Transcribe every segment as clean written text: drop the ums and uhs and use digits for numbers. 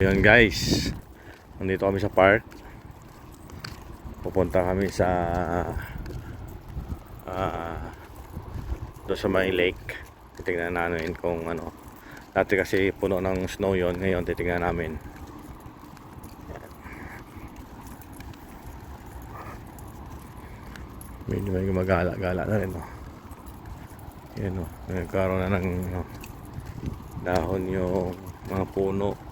Ayun guys, nandito kami sa park. Pupunta kami sa doon sa may lake. Titingnan namin kung ano. Dati kasi puno ng snow yon, ngayon titingnan namin. Medyo may gumagala-gala na rin, no? Yan, no? Nagkaroon na ng dahon yung mga puno.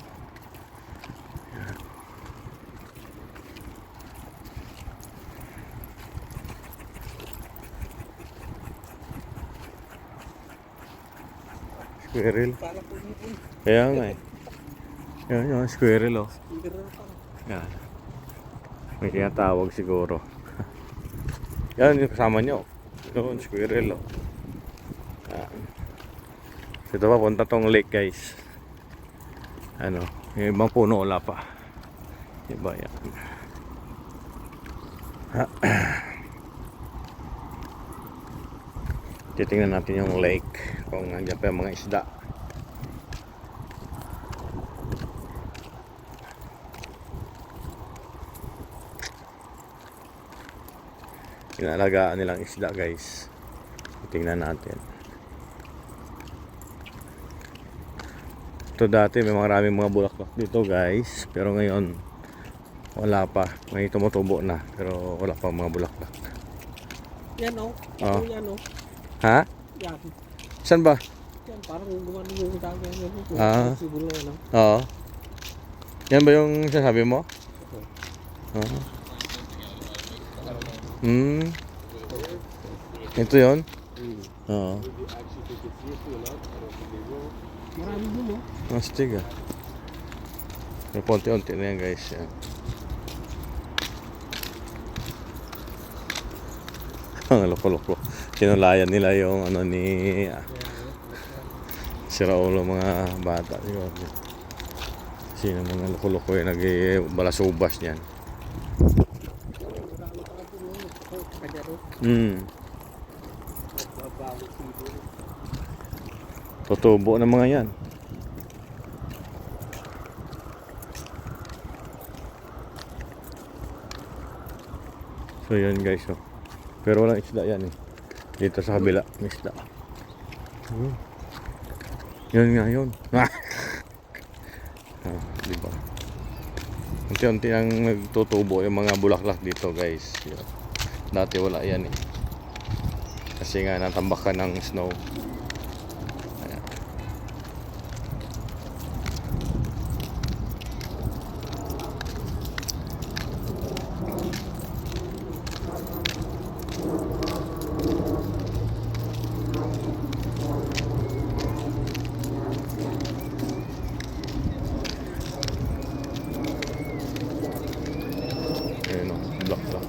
Squirrel. Kaya nga eh. Yan yung squirrel, oh. Yan. May tinatawag siguro. Yan yung kasama nyo. Yun, squirrel, oh. Yan. Ito pa, punta tong lake, guys. Ano, yung ibang puno wala pa. Iba yan. Titingnan natin yung lake kung nandiyan pa yung mga isda. Inalagaan nilang isda, guys. Titingnan natin. Ito dati may maraming mga bulaklak dito, guys, pero ngayon wala pa. May tumutubo na pero wala pa mga bulaklak. Yan, oh. Oh. Yan, oh. Ha? Yan. Saan ba? Yan, parang gumano yung dami. Ah. Sibulo, ano? Oo. Yan ba yung sasabi mo? Oo. Ito yun? Oo. Marami din, oh. Mastig, ah. May ponti-unti na yan, guys. Yan. Ang loko-loko. Kinulayan nila yung ano ni si Raulo, mga bata. Sino mga loko-loko yung nag-balasubas niyan. Tutubo ng mga yan. So yun, guys, oh. Pero walang isda yan, eh. Dito sa kabila may isda. Yun nga yun. Diba? Unti-unti ang nagtutubo yung mga bulaklak dito, guys. Yun. Dati wala yan, eh. Kasi nga natambakan ng snow. Ayan. Ayun, oh, bulaklak.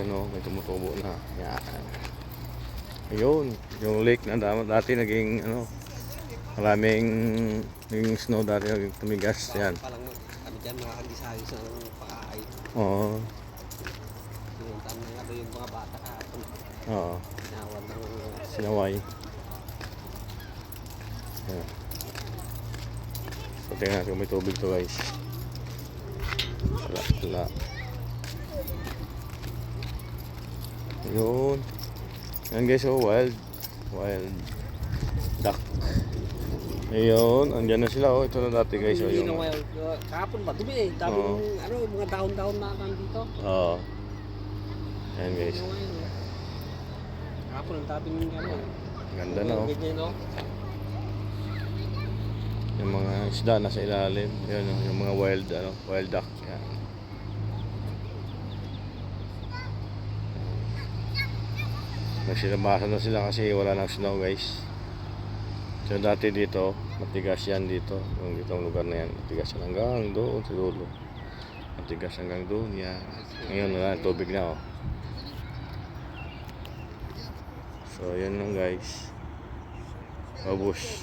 Ano, may tumutubo na. Yan. Ayun, yung lake na dati naging ano, maraming naging snow dati, naging tumigas. Yan. Parang ano dyan, mga kandisayos ng pakaay. Oo. Pinuntan na nga yung mga bata kahapon. Oo. Sinawan ng Sinaway. Yan. So tingnan natin kung may tubig to, guys. Wala. Yun. Yan, guys, oh, wild duck. Ayun, andyan na sila, oh. Ito na dati, guys, oh, yung kahapon ba? Dumi eh. Daming ano, mga daon-daon na nandito. Oo. Ayan, guys. Kahapon ang tabi ng ano. Ganda na, oh. Ganyan, no? Yung mga isda nasa ilalim. Yun, oh, yung mga wild duck. Yan. Nagsilabasa na sila kasi wala nang snow, guys. So dati dito, matigas yan dito. Yung ditong lugar na yan, matigas yan hanggang doon sa dulo. Matigas hanggang doon, yan. Ngayon wala, tubig na, oh. So yan lang, guys. Ubos.